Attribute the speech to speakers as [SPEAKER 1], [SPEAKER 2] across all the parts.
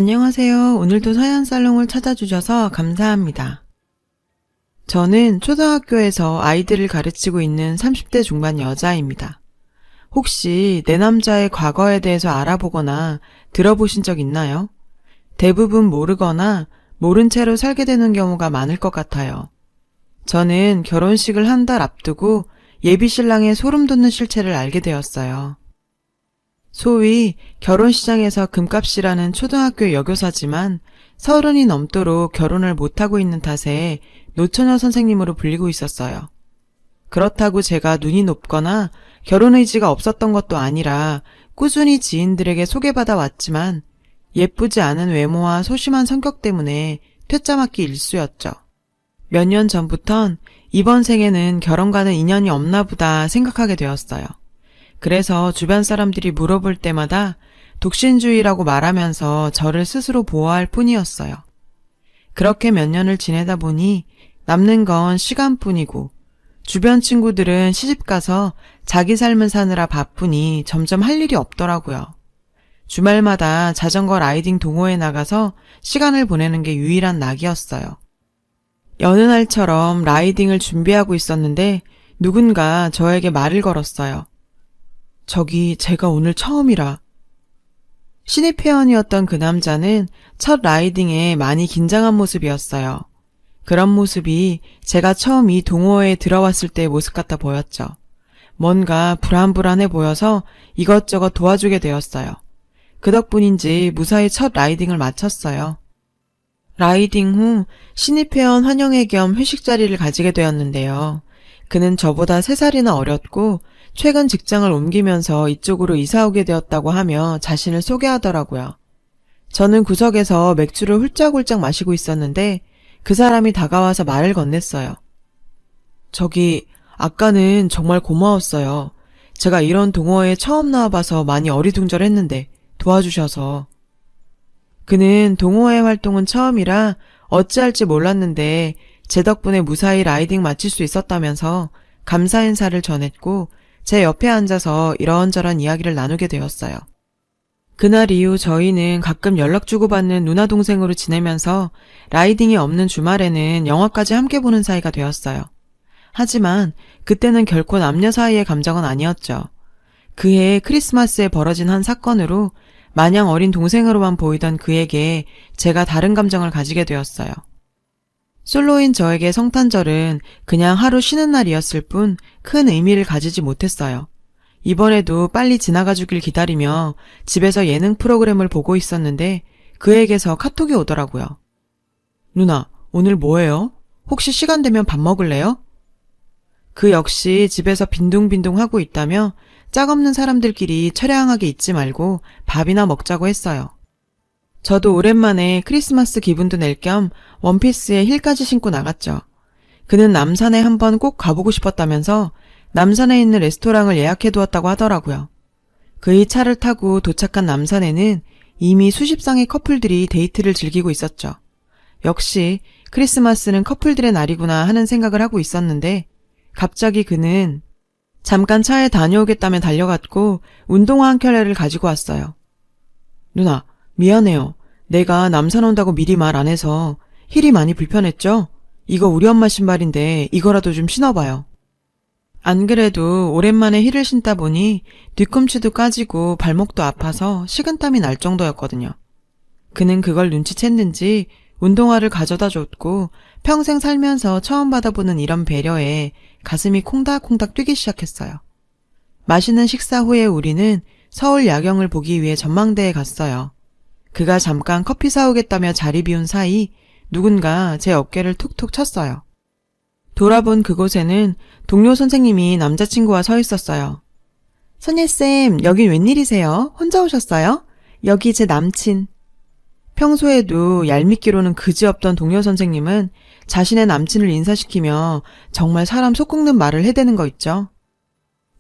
[SPEAKER 1] 안녕하세요. 오늘도 서연살롱을 찾아주셔서 감사합니다. 저는 초등학교에서 아이들을 가르치고 있는 30대 중반 여자입니다. 혹시 내 남자의 과거에 대해서 알아보거나 들어보신 적 있나요? 대부분 모르거나 모른 채로 살게 되는 경우가 많을 것 같아요. 저는 결혼식을 한 달 앞두고 예비 신랑의 소름 돋는 실체를 알게 되었어요. 소위 결혼시장에서 금값이라는 초등학교 여교사지만 30이 넘도록 결혼을 못하고 있는 탓에 노처녀 선생님으로 불리고 있었어요. 그렇다고 제가 눈이 높거나 결혼 의지가 없었던 것도 아니라 꾸준히 지인들에게 소개받아 왔지만 예쁘지 않은 외모와 소심한 성격 때문에 퇴짜 맞기 일쑤였죠. 몇 년 전부턴 이번 생에는 결혼과는 인연이 없나 보다 생각하게 되었어요. 그래서 주변 사람들이 물어볼 때마다 독신주의라고 말하면서 저를 스스로 보호할 뿐이었어요. 그렇게 몇 년을 지내다 보니 남는 건 시간뿐이고 주변 친구들은 시집가서 자기 삶을 사느라 바쁘니 점점 할 일이 없더라고요. 주말마다 자전거 라이딩 동호회 나가서 시간을 보내는 게 유일한 낙이었어요. 여느 날처럼 라이딩을 준비하고 있었는데 누군가 저에게 말을 걸었어요. 저기 제가 오늘 처음이라. 신입 회원이었던 그 남자는 첫 라이딩에 많이 긴장한 모습이었어요. 그런 모습이 제가 처음 이 동호회에 들어왔을 때의 모습 같아 보였죠. 뭔가 불안불안해 보여서 이것저것 도와주게 되었어요. 그 덕분인지 무사히 첫 라이딩을 마쳤어요. 라이딩 후 신입 회원 환영회 겸 회식 자리를 가지게 되었는데요. 그는 저보다 3살이나 어렸고 최근 직장을 옮기면서 이쪽으로 이사 오게 되었다고 하며 자신을 소개하더라고요. 저는 구석에서 맥주를 훌쩍훌쩍 마시고 있었는데 그 사람이 다가와서 말을 건넸어요. 저기 아까는 정말 고마웠어요. 제가 이런 동호회에 처음 나와봐서 많이 어리둥절했는데 도와주셔서. 그는 동호회 활동은 처음이라 어찌할지 몰랐는데 제 덕분에 무사히 라이딩 마칠 수 있었다면서 감사 인사를 전했고 제 옆에 앉아서 이런저런 이야기를 나누게 되었어요. 그날 이후 저희는 가끔 연락 주고받는 누나 동생으로 지내면서 라이딩이 없는 주말에는 영화까지 함께 보는 사이가 되었어요. 하지만 그때는 결코 남녀 사이의 감정은 아니었죠. 그해 크리스마스에 벌어진 한 사건으로 마냥 어린 동생으로만 보이던 그에게 제가 다른 감정을 가지게 되었어요. 솔로인 저에게 성탄절은 그냥 하루 쉬는 날이었을 뿐 큰 의미를 가지지 못했어요. 이번에도 빨리 지나가 주길 기다리며 집에서 예능 프로그램을 보고 있었는데 그에게서 카톡이 오더라고요. 누나, 오늘 뭐해요? 혹시 시간 되면 밥 먹을래요? 그 역시 집에서 빈둥빈둥 하고 있다며 짝없는 사람들끼리 처량하게 있지 말고 밥이나 먹자고 했어요. 저도 오랜만에 크리스마스 기분도 낼 겸 원피스에 힐까지 신고 나갔죠. 그는 남산에 한번 꼭 가보고 싶었다면서 남산에 있는 레스토랑을 예약해두었다고 하더라고요. 그의 차를 타고 도착한 남산에는 이미 수십 쌍의 커플들이 데이트를 즐기고 있었죠. 역시 크리스마스는 커플들의 날이구나 하는 생각을 하고 있었는데 갑자기 그는 잠깐 차에 다녀오겠다며 달려갔고 운동화 한 켤레를 가지고 왔어요. 누나, 미안해요. 내가 남산 온다고 미리 말 안 해서 힐이 많이 불편했죠? 이거 우리 엄마 신발인데 이거라도 좀 신어봐요. 안 그래도 오랜만에 힐을 신다 보니 뒤꿈치도 까지고 발목도 아파서 식은땀이 날 정도였거든요. 그는 그걸 눈치챘는지 운동화를 가져다 줬고 평생 살면서 처음 받아보는 이런 배려에 가슴이 콩닥콩닥 뛰기 시작했어요. 맛있는 식사 후에 우리는 서울 야경을 보기 위해 전망대에 갔어요. 그가 잠깐 커피 사오겠다며 자리 비운 사이 누군가 제 어깨를 툭툭 쳤어요. 돌아본 그곳에는 동료 선생님이 남자친구와 서 있었어요. 선예쌤, 여긴 웬일이세요? 혼자 오셨어요? 여기 제 남친. 평소에도 얄밉기로는 그지없던 동료 선생님은 자신의 남친을 인사시키며 정말 사람 속 끓는 말을 해대는 거 있죠.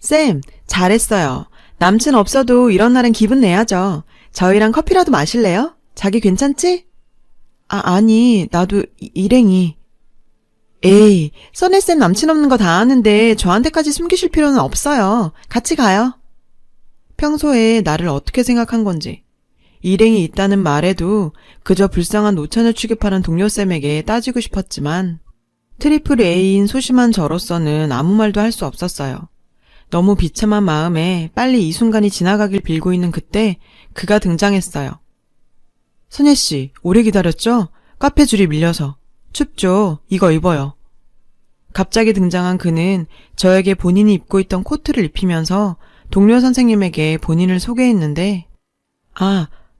[SPEAKER 1] 쌤, 잘했어요. 남친 없어도 이런 날은 기분 내야죠. 저희랑 커피라도 마실래요? 자기 괜찮지? 아니, 나도 일행이. 에이, 선혜쌤 남친 없는 거 다 아는데 저한테까지 숨기실 필요는 없어요. 같이 가요. 평소에 나를 어떻게 생각한 건지. 일행이 있다는 말에도 그저 불쌍한 노처녀 취급하는 동료쌤에게 따지고 싶었지만 트리플 A인 소심한 저로서는 아무 말도 할 수 없었어요. 너무 비참한 마음에 빨리 이 순간이 지나가길 빌고 있는 그때 그가 등장했어요. 선예씨, 오래 기다렸죠? 카페 줄이 밀려서. 춥죠? 이거 입어요. 갑자기 등장한 그는 저에게 본인이 입고 있던 코트를 입히면서 동료 선생님에게 본인을 소개했는데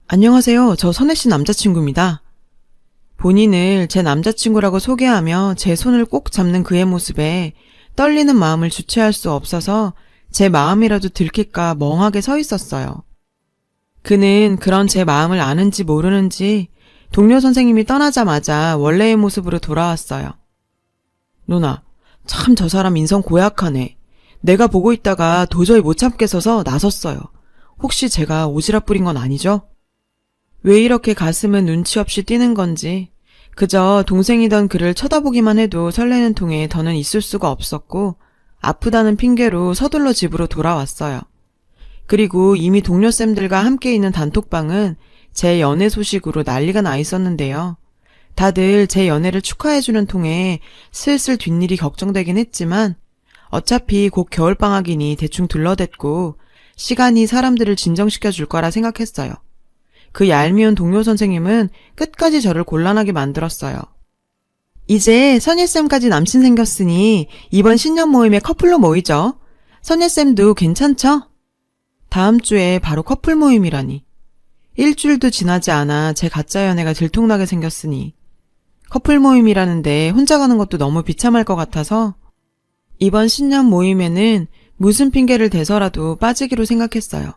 [SPEAKER 1] 안녕하세요. 저 선혜씨 남자친구입니다. 본인을 제 남자친구라고 소개하며 제 손을 꼭 잡는 그의 모습에 떨리는 마음을 주체할 수 없어서 제 마음이라도 들킬까 멍하게 서 있었어요. 그는 그런 제 마음을 아는지 모르는지 동료 선생님이 떠나자마자 원래의 모습으로 돌아왔어요. 누나, 참 저 사람 인성 고약하네. 내가 보고 있다가 도저히 못 참겠어서 나섰어요. 혹시 제가 오지랖 부린 건 아니죠? 왜 이렇게 가슴은 눈치 없이 뛰는 건지 그저 동생이던 그를 쳐다보기만 해도 설레는 통에 더는 있을 수가 없었고 아프다는 핑계로 서둘러 집으로 돌아왔어요. 그리고 이미 동료쌤들과 함께 있는 단톡방은 제 연애 소식으로 난리가 나 있었는데요. 다들 제 연애를 축하해주는 통에 슬슬 뒷일이 걱정되긴 했지만 어차피 곧 겨울방학이니 대충 둘러댔고 시간이 사람들을 진정시켜 줄 거라 생각했어요. 그 얄미운 동료 선생님은 끝까지 저를 곤란하게 만들었어요. 이제 선예쌤까지 남친 생겼으니 이번 신년 모임에 커플로 모이죠. 선예쌤도 괜찮죠? 다음 주에 바로 커플 모임이라니. 일주일도 지나지 않아 제 가짜 연애가 들통나게 생겼으니 커플 모임이라는데 혼자 가는 것도 너무 비참할 것 같아서 이번 신년 모임에는 무슨 핑계를 대서라도 빠지기로 생각했어요.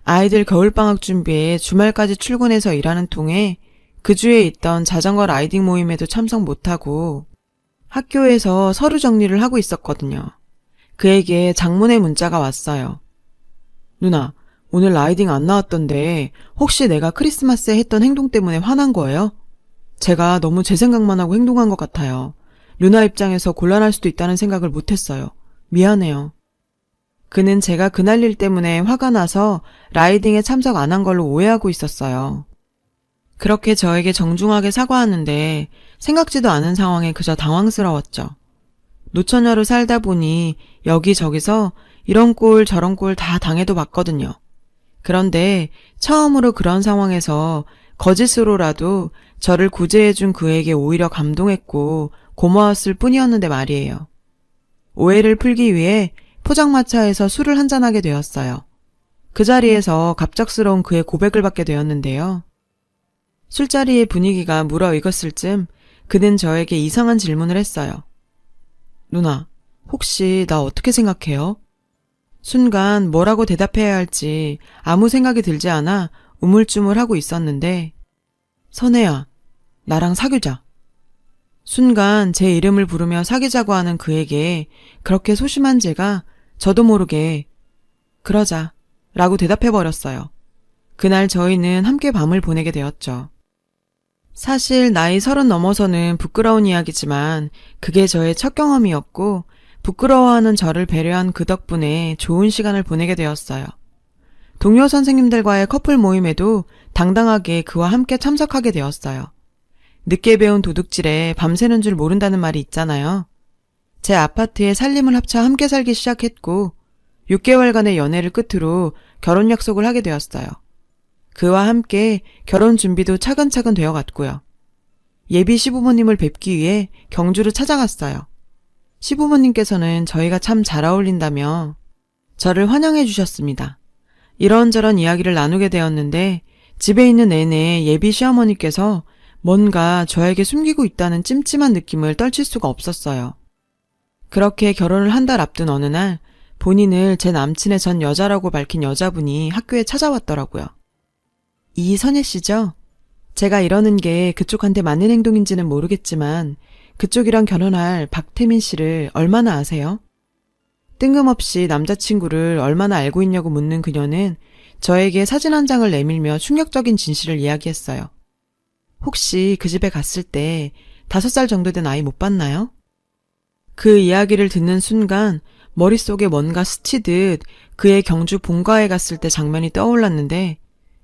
[SPEAKER 1] 아이들 겨울방학 준비에 주말까지 출근해서 일하는 통에 그 주에 있던 자전거 라이딩 모임에도 참석 못하고 학교에서 서류 정리를 하고 있었거든요. 그에게 장문의 문자가 왔어요. 누나, 오늘 라이딩 안 나왔던데 혹시 내가 크리스마스에 했던 행동 때문에 화난 거예요? 제가 너무 제 생각만 하고 행동한 것 같아요. 누나 입장에서 곤란할 수도 있다는 생각을 못했어요. 미안해요. 그는 제가 그날 일 때문에 화가 나서 라이딩에 참석 안 한 걸로 오해하고 있었어요. 그렇게 저에게 정중하게 사과하는데 생각지도 않은 상황에 그저 당황스러웠죠. 노처녀로 살다 보니 여기저기서 이런 꼴 저런 꼴 다 당해도 봤거든요. 그런데 처음으로 그런 상황에서 거짓으로라도 저를 구제해준 그에게 오히려 감동했고 고마웠을 뿐이었는데 말이에요. 오해를 풀기 위해 포장마차에서 술을 한잔하게 되었어요. 그 자리에서 갑작스러운 그의 고백을 받게 되었는데요. 술자리의 분위기가 무르익었을 쯤 그는 저에게 이상한 질문을 했어요. 누나, 혹시 나 어떻게 생각해요? 순간 뭐라고 대답해야 할지 아무 생각이 들지 않아 우물쭈물하고 있었는데 선혜야, 나랑 사귀자. 순간 제 이름을 부르며 사귀자고 하는 그에게 그렇게 소심한 제가 저도 모르게 그러자 라고 대답해버렸어요. 그날 저희는 함께 밤을 보내게 되었죠. 사실 나이 30 넘어서는 부끄러운 이야기지만 그게 저의 첫 경험이었고 부끄러워하는 저를 배려한 그 덕분에 좋은 시간을 보내게 되었어요. 동료 선생님들과의 커플 모임에도 당당하게 그와 함께 참석하게 되었어요. 늦게 배운 도둑질에 밤새는 줄 모른다는 말이 있잖아요. 제 아파트에 살림을 합쳐 함께 살기 시작했고 6개월간의 연애를 끝으로 결혼 약속을 하게 되었어요. 그와 함께 결혼 준비도 차근차근 되어갔고요. 예비 시부모님을 뵙기 위해 경주를 찾아갔어요. 시부모님께서는 저희가 참 잘 어울린다며 저를 환영해 주셨습니다. 이런저런 이야기를 나누게 되었는데 집에 있는 내내 예비 시어머니께서 뭔가 저에게 숨기고 있다는 찜찜한 느낌을 떨칠 수가 없었어요. 그렇게 결혼을 한 달 앞둔 어느 날 본인을 제 남친의 전 여자라고 밝힌 여자분이 학교에 찾아왔더라고요. 이선예 씨죠? 제가 이러는 게 그쪽한테 맞는 행동인지는 모르겠지만 그쪽이랑 결혼할 박태민 씨를 얼마나 아세요? 뜬금없이 남자친구를 얼마나 알고 있냐고 묻는 그녀는 저에게 사진 한 장을 내밀며 충격적인 진실을 이야기했어요. 혹시 그 집에 갔을 때 5살 정도 된 아이 못 봤나요? 그 이야기를 듣는 순간 머릿속에 뭔가 스치듯 그의 경주 본가에 갔을 때 장면이 떠올랐는데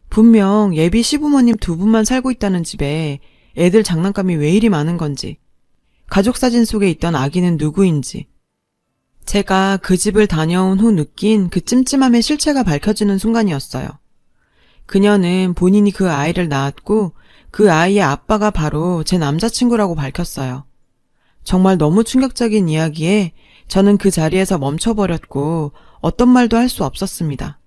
[SPEAKER 1] 분명 예비 시부모님 두 분만 살고 있다는 집에 애들 장난감이 왜 이리 많은 건지, 가족 사진 속에 있던 아기는 누구인지, 제가 그 집을 다녀온 후 느낀 그 찜찜함의 실체가 밝혀지는 순간이었어요. 그녀는 본인이 그 아이를 낳았고 그 아이의 아빠가 바로 제 남자친구라고 밝혔어요. 정말 너무 충격적인 이야기에 저는 그 자리에서 멈춰버렸고 어떤 말도 할 수 없었습니다.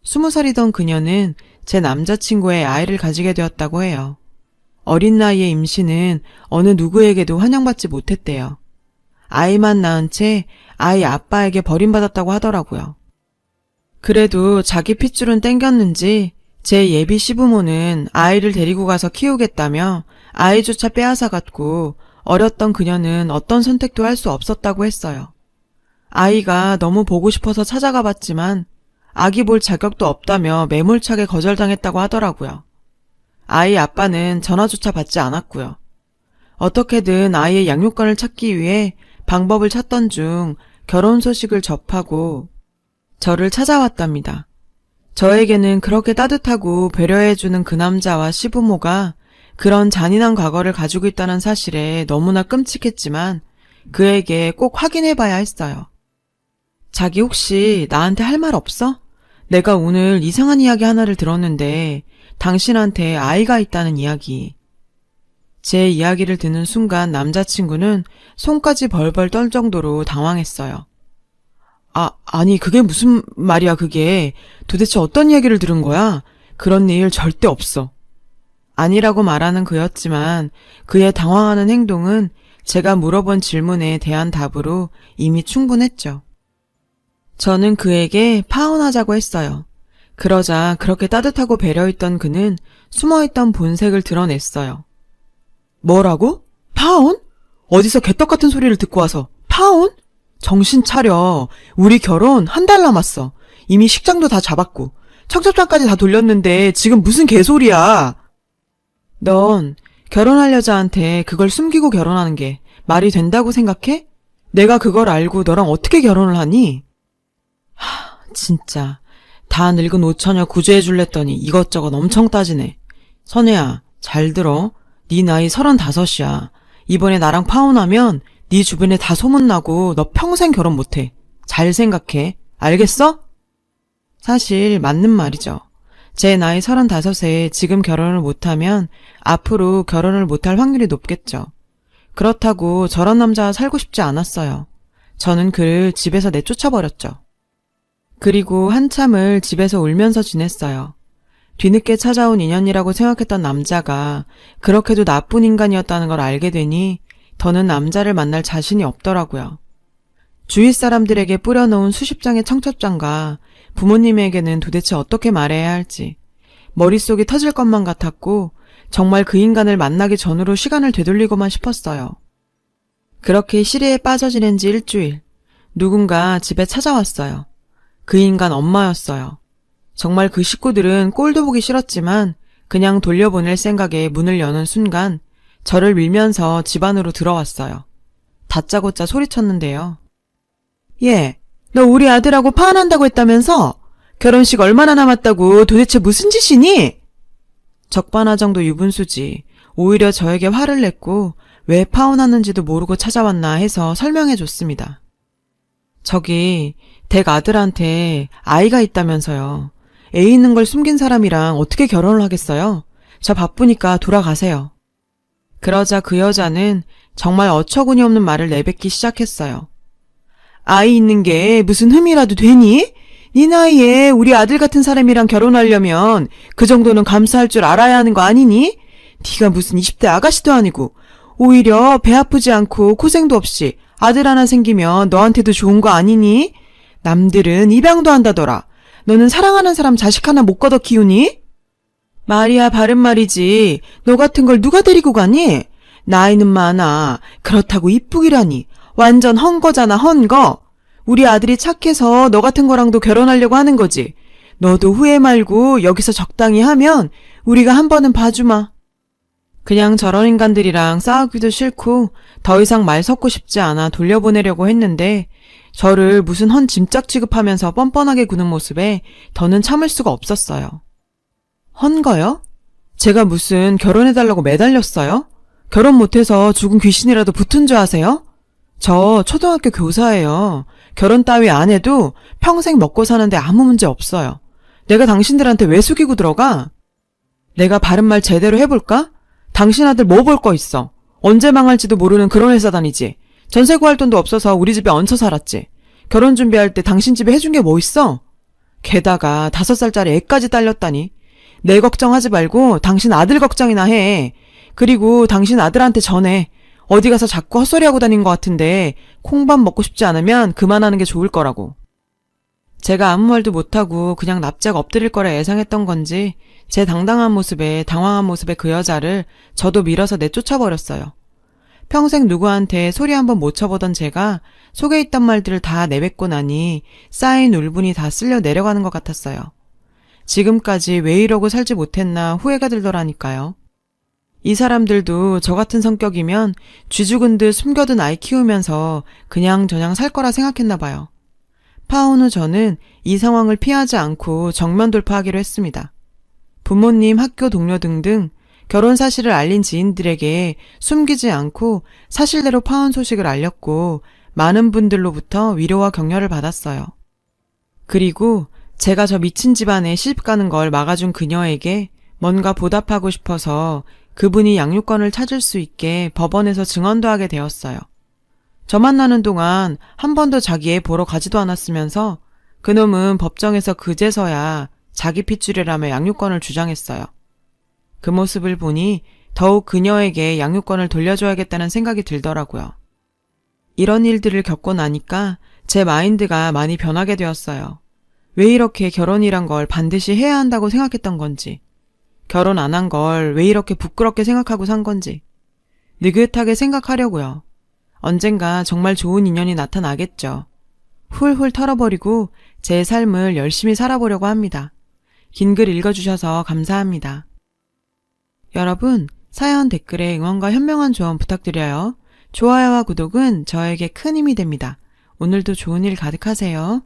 [SPEAKER 1] 20살이던 그녀는 제 남자친구의 아이를 가지게 되었다고 해요. 어린 나이의 임신은 어느 누구에게도 환영받지 못했대요. 아이만 낳은 채 아이 아빠에게 버림받았다고 하더라고요. 그래도 자기 핏줄은 땡겼는지 제 예비 시부모는 아이를 데리고 가서 키우겠다며 아이조차 빼앗아갔고 어렸던 그녀는 어떤 선택도 할 수 없었다고 했어요. 아이가 너무 보고 싶어서 찾아가 봤지만 아기 볼 자격도 없다며 매몰차게 거절당했다고 하더라고요. 아이 아빠는 전화조차 받지 않았고요. 어떻게든 아이의 양육권을 찾기 위해 방법을 찾던 중 결혼 소식을 접하고 저를 찾아왔답니다. 저에게는 그렇게 따뜻하고 배려해주는 그 남자와 시부모가 그런 잔인한 과거를 가지고 있다는 사실에 너무나 끔찍했지만 그에게 꼭 확인해봐야 했어요. 자기 혹시 나한테 할 말 없어? 내가 오늘 이상한 이야기 하나를 들었는데 당신한테 아이가 있다는 이야기. 제 이야기를 듣는 순간 남자친구는 손까지 벌벌 떨 정도로 당황했어요. 아니 그게 무슨 말이야 그게. 도대체 어떤 이야기를 들은 거야? 그런 일 절대 없어. 아니라고 말하는 그였지만 그의 당황하는 행동은 제가 물어본 질문에 대한 답으로 이미 충분했죠. 저는 그에게 파혼하자고 했어요. 그러자 그렇게 따뜻하고 배려했던 그는 숨어있던 본색을 드러냈어요. 뭐라고? 파혼? 어디서 개떡 같은 소리를 듣고 와서 파혼? 정신 차려. 우리 결혼 한 달 남았어. 이미 식장도 다 잡았고 청첩장까지 다 돌렸는데 지금 무슨 개소리야. 넌 결혼할 여자한테 그걸 숨기고 결혼하는 게 말이 된다고 생각해? 내가 그걸 알고 너랑 어떻게 결혼을 하니? 진짜 다 늙은 오처녀 구제해 줄랬더니 이것저것 엄청 따지네. 선혜야, 잘 들어. 네 나이 35이야. 이번에 나랑 파혼하면 네 주변에 다 소문나고 너 평생 결혼 못해. 잘 생각해. 알겠어? 사실 맞는 말이죠. 제 나이 35에 지금 결혼을 못하면 앞으로 결혼을 못할 확률이 높겠죠. 그렇다고 저런 남자와 살고 싶지 않았어요. 저는 그를 집에서 내쫓아버렸죠. 그리고 한참을 집에서 울면서 지냈어요. 뒤늦게 찾아온 인연이라고 생각했던 남자가 그렇게도 나쁜 인간이었다는 걸 알게 되니 더는 남자를 만날 자신이 없더라고요. 주위 사람들에게 뿌려놓은 수십 장의 청첩장과 부모님에게는 도대체 어떻게 말해야 할지 머릿속이 터질 것만 같았고 정말 그 인간을 만나기 전으로 시간을 되돌리고만 싶었어요. 그렇게 시리에 빠져 지낸 지 일주일, 누군가 집에 찾아왔어요. 그 인간 엄마였어요. 정말 그 식구들은 꼴도 보기 싫었지만 그냥 돌려보낼 생각에 문을 여는 순간 저를 밀면서 집 안으로 들어왔어요. 다짜고짜 소리쳤는데요. 얘, 너 우리 아들하고 파혼한다고 했다면서? 결혼식 얼마나 남았다고 도대체 무슨 짓이니? 적반하장도 유분수지. 오히려 저에게 화를 냈고 왜 파혼하는지도 모르고 찾아왔나 해서 설명해줬습니다. 저기 댁 아들한테 아이가 있다면서요. 애 있는 걸 숨긴 사람이랑 어떻게 결혼을 하겠어요? 저 바쁘니까 돌아가세요. 그러자 그 여자는 정말 어처구니 없는 말을 내뱉기 시작했어요. 아이 있는 게 무슨 흠이라도 되니? 네 나이에 우리 아들 같은 사람이랑 결혼하려면 그 정도는 감수할 줄 알아야 하는 거 아니니? 네가 무슨 20대 아가씨도 아니고 오히려 배 아프지 않고 고생도 없이 아들 하나 생기면 너한테도 좋은 거 아니니? 남들은 입양도 한다더라. 너는 사랑하는 사람 자식 하나 못 걷어 키우니? 말이야 바른 말이지. 너 같은 걸 누가 데리고 가니? 나이는 많아. 그렇다고 이쁘기라니. 완전 헝거잖아 헝거. 우리 아들이 착해서 너 같은 거랑도 결혼하려고 하는 거지. 너도 후회 말고 여기서 적당히 하면 우리가 한 번은 봐주마. 그냥 저런 인간들이랑 싸우기도 싫고 더 이상 말 섞고 싶지 않아 돌려보내려고 했는데 저를 무슨 헌 짐짝 취급하면서 뻔뻔하게 구는 모습에 더는 참을 수가 없었어요. 헌거요? 제가 무슨 결혼해달라고 매달렸어요? 결혼 못해서 죽은 귀신이라도 붙은 줄 아세요? 저 초등학교 교사예요. 결혼 따위 안 해도 평생 먹고 사는데 아무 문제 없어요. 내가 당신들한테 왜 숙이고 들어가? 내가 바른 말 제대로 해볼까? 당신 아들 뭐 볼 거 있어? 언제 망할지도 모르는 그런 회사 다니지. 전세 구할 돈도 없어서 우리 집에 얹혀 살았지. 결혼 준비할 때 당신 집에 해준 게 뭐 있어? 게다가 5살짜리 애까지 딸렸다니. 내 걱정하지 말고 당신 아들 걱정이나 해. 그리고 당신 아들한테 전해. 어디 가서 자꾸 헛소리하고 다닌 것 같은데 콩밥 먹고 싶지 않으면 그만하는 게 좋을 거라고. 제가 아무 말도 못하고 그냥 납작 엎드릴 거라 예상했던 건지 제 당당한 모습에 당황한 모습의 그 여자를 저도 밀어서 내쫓아버렸어요. 평생 누구한테 소리 한번 못 쳐보던 제가 속에 있던 말들을 다 내뱉고 나니 쌓인 울분이 다 쓸려 내려가는 것 같았어요. 지금까지 왜 이러고 살지 못했나 후회가 들더라니까요. 이 사람들도 저 같은 성격이면 쥐 죽은 듯 숨겨둔 아이 키우면서 그냥저냥 살 거라 생각했나 봐요. 파혼 후 저는 이 상황을 피하지 않고 정면 돌파하기로 했습니다. 부모님, 학교 동료 등등 결혼 사실을 알린 지인들에게 숨기지 않고 사실대로 파혼 소식을 알렸고 많은 분들로부터 위로와 격려를 받았어요. 그리고 제가 저 미친 집안에 시집가는 걸 막아준 그녀에게 뭔가 보답하고 싶어서 그분이 양육권을 찾을 수 있게 법원에서 증언도 하게 되었어요. 저 만나는 동안 한 번도 자기 애 보러 가지도 않았으면서 그놈은 법정에서 그제서야 자기 핏줄이라며 양육권을 주장했어요. 그 모습을 보니 더욱 그녀에게 양육권을 돌려줘야겠다는 생각이 들더라고요. 이런 일들을 겪고 나니까 제 마인드가 많이 변하게 되었어요. 왜 이렇게 결혼이란 걸 반드시 해야 한다고 생각했던 건지, 결혼 안 한 걸 왜 이렇게 부끄럽게 생각하고 산 건지, 느긋하게 생각하려고요. 언젠가 정말 좋은 인연이 나타나겠죠. 훌훌 털어버리고 제 삶을 열심히 살아보려고 합니다. 긴 글 읽어주셔서 감사합니다. 여러분, 사연 댓글에 응원과 현명한 조언 부탁드려요. 좋아요와 구독은 저에게 큰 힘이 됩니다. 오늘도 좋은 일 가득하세요.